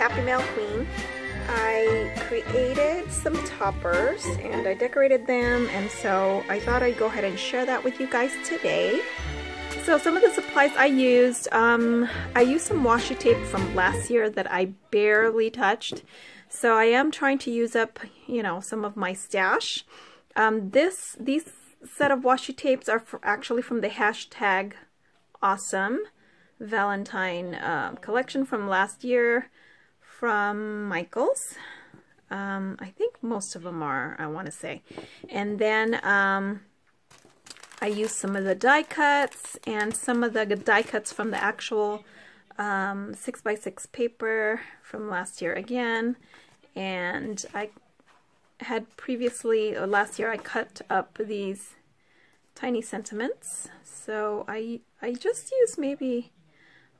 Happy Mail Queen. I created some toppers and I decorated them, and so I thought I'd go ahead and share that with you guys today. So some of the supplies I used some washi tape from last year that I barely touched. So I am trying to use up, you know, some of my stash. These set of washi tapes are actually from the hashtag Awesome Valentine collection from last year from Michaels. I think most of them are, I want to say. And then I used some of the die cuts and some of the die cuts from the actual 6x6 paper from last year again. And I had previously, or last year, I cut up these tiny sentiments. So I just used maybe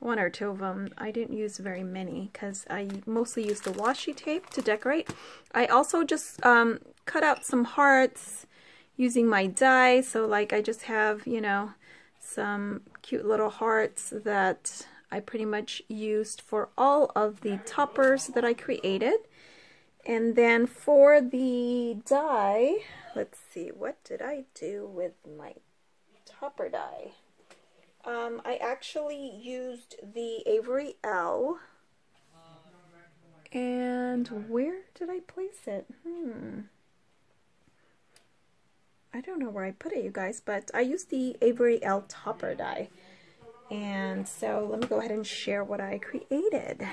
one or two of them. I didn't use very many because I mostly used the washi tape to decorate. I also just cut out some hearts using my die. So like I just have, you know, some cute little hearts that I pretty much used for all of the toppers that I created. And then for the die, let's see, what did I do with my topper die? I actually used the Avery L. And where did I place it? I don't know where I put it, you guys, but I used the Avery L topper die. And so let me go ahead and share what I created.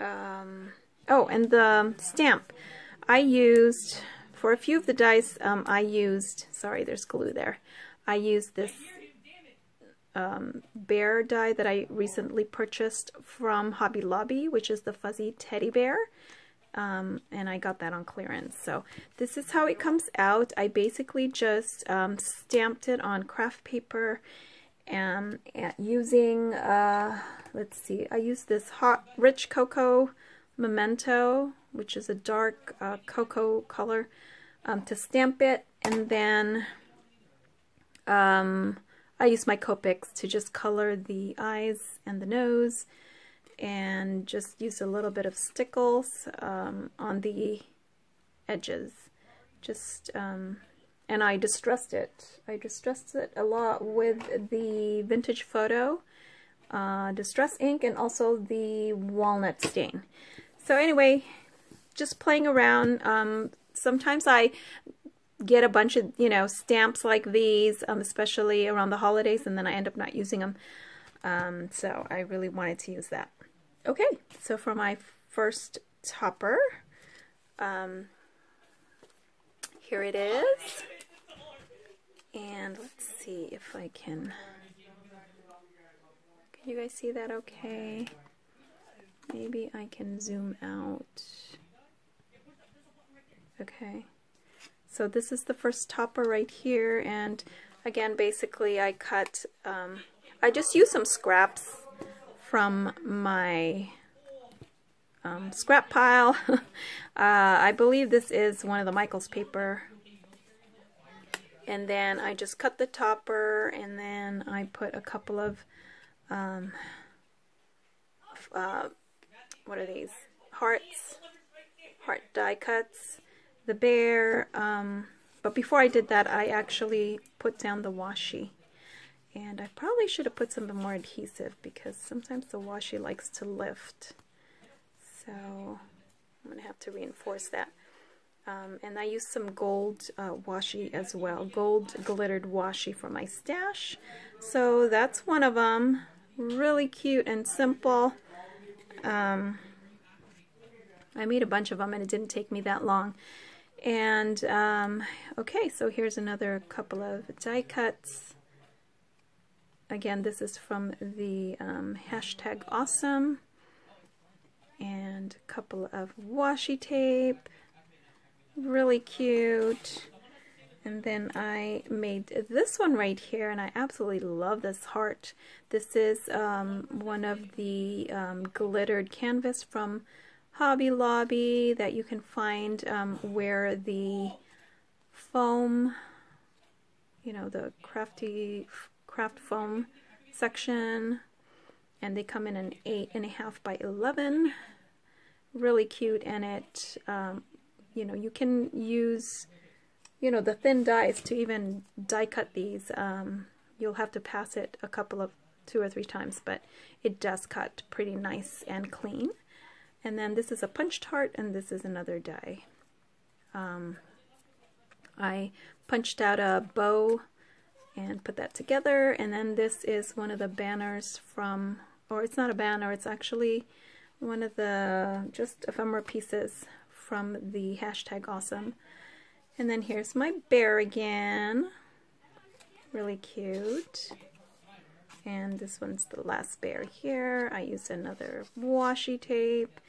Oh, and the stamp. I used, for a few of the dies, I used, sorry, there's glue there. I used this bear die that I recently purchased from Hobby Lobby, which is the fuzzy teddy bear. And I got that on clearance. So this is how it comes out. I basically just stamped it on craft paper and using, let's see, I used this hot rich cocoa memento, which is a dark cocoa color, to stamp it. And then I used my Copics to just color the eyes and the nose, and just use a little bit of stickles on the edges. Just and I distressed it. I distressed it a lot with the Vintage Photo distress ink and also the walnut stain. So anyway, just playing around. Sometimes I get a bunch of, you know, stamps like these, especially around the holidays, and then I end up not using them. So I really wanted to use that. Okay, so for my first topper, here it is. And let's see if I can you guys see that okay? Maybe I can zoom out. Okay, so this is the first topper right here, and again, basically I cut, I just used some scraps from my scrap pile. I believe this is one of the Michaels paper. And then I just cut the topper, and then I put a couple of, what are these? Heart die cuts, the bear. But before I did that, I actually put down the washi. And I probably should have put some more adhesive because sometimes the washi likes to lift. So I'm going to have to reinforce that. And I used some gold washi as well, gold glittered washi for my stash. So that's one of them. Really cute and simple. I made a bunch of them and it didn't take me that long. And okay, so here's another couple of die cuts. Again, this is from the hashtag Awesome. And a couple of washi tape. Really cute. And then I made this one right here, and I absolutely love this heart. This is one of the glittered canvas from Hobby Lobby that you can find where the foam, you know, the craft foam section and they come in an 8.5 by 11. Really cute, and it, you know, you can use, you know, the thin dies to even die cut these. You'll have to pass it a couple of 2 or 3 times, but it does cut pretty nice and clean. And then this is a punched heart, and this is another die. I punched out a bow and put that together, and then this is one of the banners from, or it's not a banner, it's actually one of the just ephemera pieces from the #awesome. And then here's my bear again, really cute. And this one's the last bear here. I used another washi tape.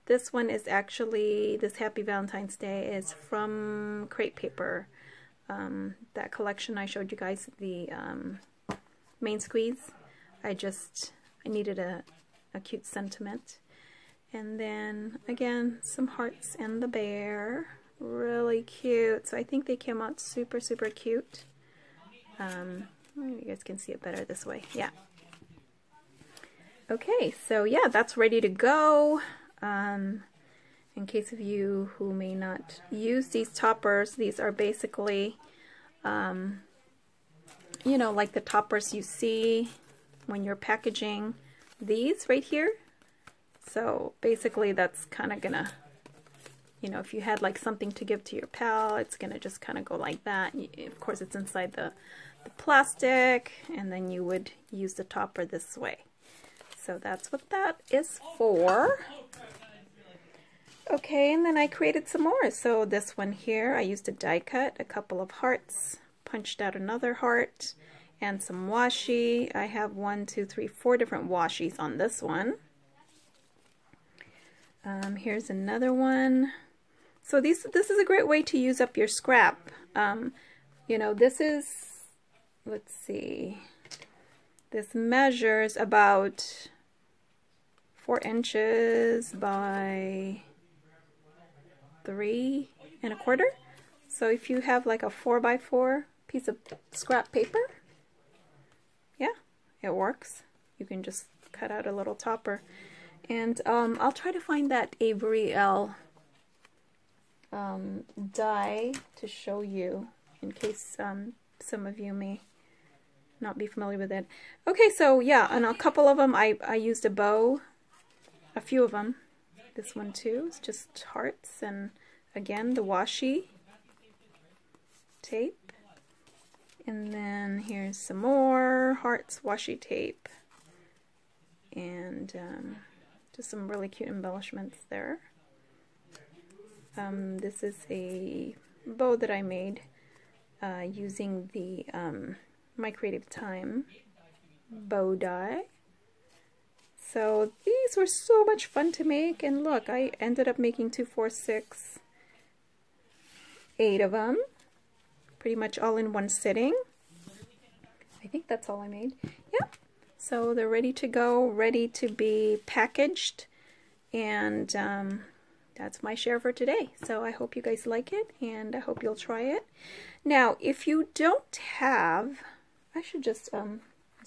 This one is actually, this Happy Valentine's Day is from crepe paper. That collection I showed you guys, the main squeeze. I needed a cute sentiment. And then again, some hearts and the bear. Really cute. So I think they came out super, super cute. You guys can see it better this way. Yeah. Okay, so yeah, that's ready to go. In case of you who may not use these toppers, these are basically, you know, like the toppers you see when you're packaging these right here. So basically that's kind of gonna, you know, if you had like something to give to your pal, it's gonna just kind of go like that. Of course, it's inside the plastic, and then you would use the topper this way. So that's what that is for. Okay, and then I created some more. So this one here, I used a die cut, a couple of hearts, punched out another heart, and some washi. I have 1, 2, 3, 4 different washis on this one. Here's another one. So this is a great way to use up your scrap. You know, this is, let's see, this measures about 4 inches by 3¼ inches. So if you have like a 4x4 piece of scrap paper, yeah, it works. You can just cut out a little topper. And I'll try to find that Avery L die to show you, in case some of you may not be familiar with it. Okay, so yeah, on a couple of them I used a bow, a few of them. This one too is just hearts, and again the washi tape. And then here's some more hearts, washi tape, and just some really cute embellishments there. This is a bow that I made using the My Creative Time bow die. So these were so much fun to make, and look, I ended up making 2, 4, 6, 8 of them, pretty much all in one sitting. I think that's all I made. Yep. So they're ready to go, ready to be packaged, and that's my share for today. So I hope you guys like it, and I hope you'll try it. Now, if you don't have, I should just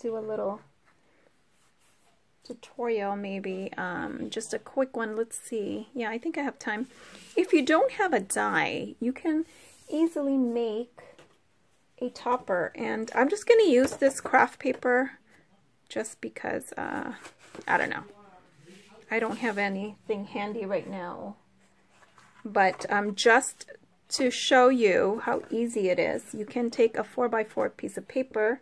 do a little tutorial maybe, just a quick one. Let's see. Yeah, I think I have time. If you don't have a die, you can easily make a topper, and I'm just going to use this craft paper just because, I don't know. I don't have anything handy right now, but just to show you how easy it is, you can take a 4x4 piece of paper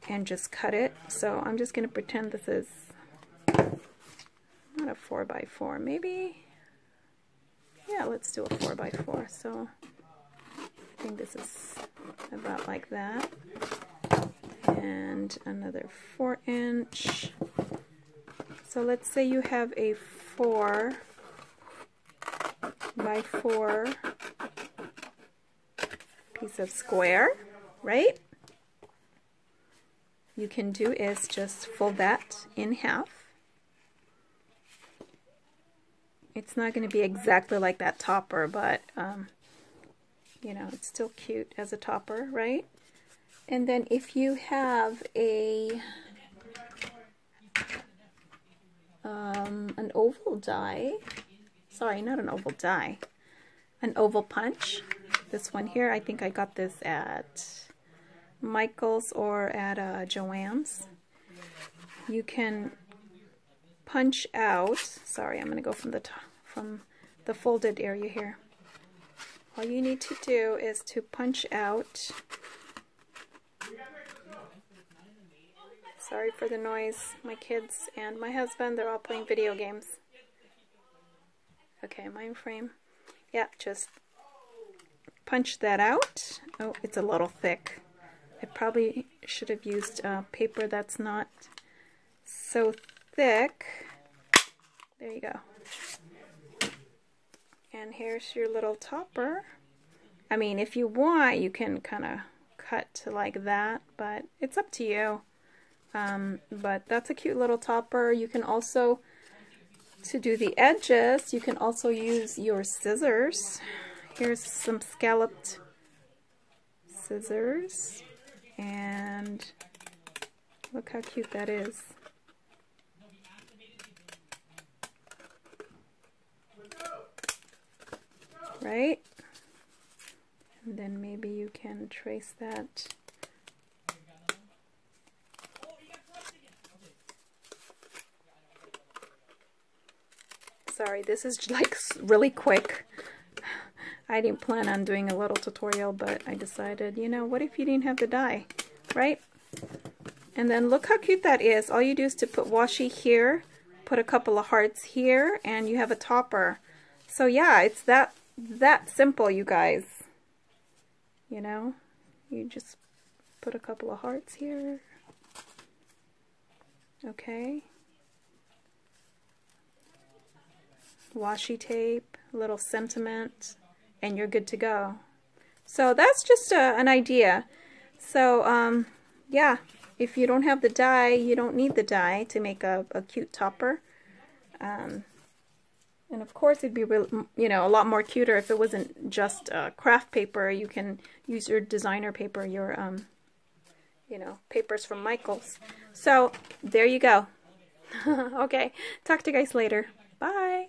and just cut it. So I'm just going to pretend this is not a 4x4, maybe, yeah, let's do a 4x4. So I think this is about like that, and another 4-inch. So let's say you have a 4x4 piece of square, right? You can do is just fold that in half. It's not going to be exactly like that topper, but you know, it's still cute as a topper, right? And then if you have a an oval die. Sorry, not an oval die. An oval punch. This one here, I think I got this at Michael's or at Joann's. You can punch out. Sorry, I'm going to go from the top, from the folded area here. All you need to do is to punch out. Sorry for the noise. My kids and my husband, they're all playing video games. Okay, mind frame. Yeah, just punch that out. Oh, it's a little thick. I probably should have used paper that's not so thick. There you go. And here's your little topper. I mean, if you want, you can kind of cut like that, but it's up to you. But that's a cute little topper. You can also, to do the edges, you can also use your scissors. Here's some scalloped scissors. And look how cute that is. Right? And then maybe you can trace that. Sorry, this is like really quick. I didn't plan on doing a little tutorial, but I decided, you know, what if you didn't have the die, right? And then look how cute that is. All you do is to put washi here, put a couple of hearts here, and you have a topper. So yeah, it's that simple, you guys. You know, you just put a couple of hearts here. Okay. Washi tape, a little sentiment, and you're good to go. So that's just an idea. So yeah, if you don't have the die, you don't need the die to make a cute topper. And of course, it'd be you know, a lot more cuter if it wasn't just craft paper. You can use your designer paper, your you know, papers from Michael's. So there you go. Okay, talk to you guys later. Bye.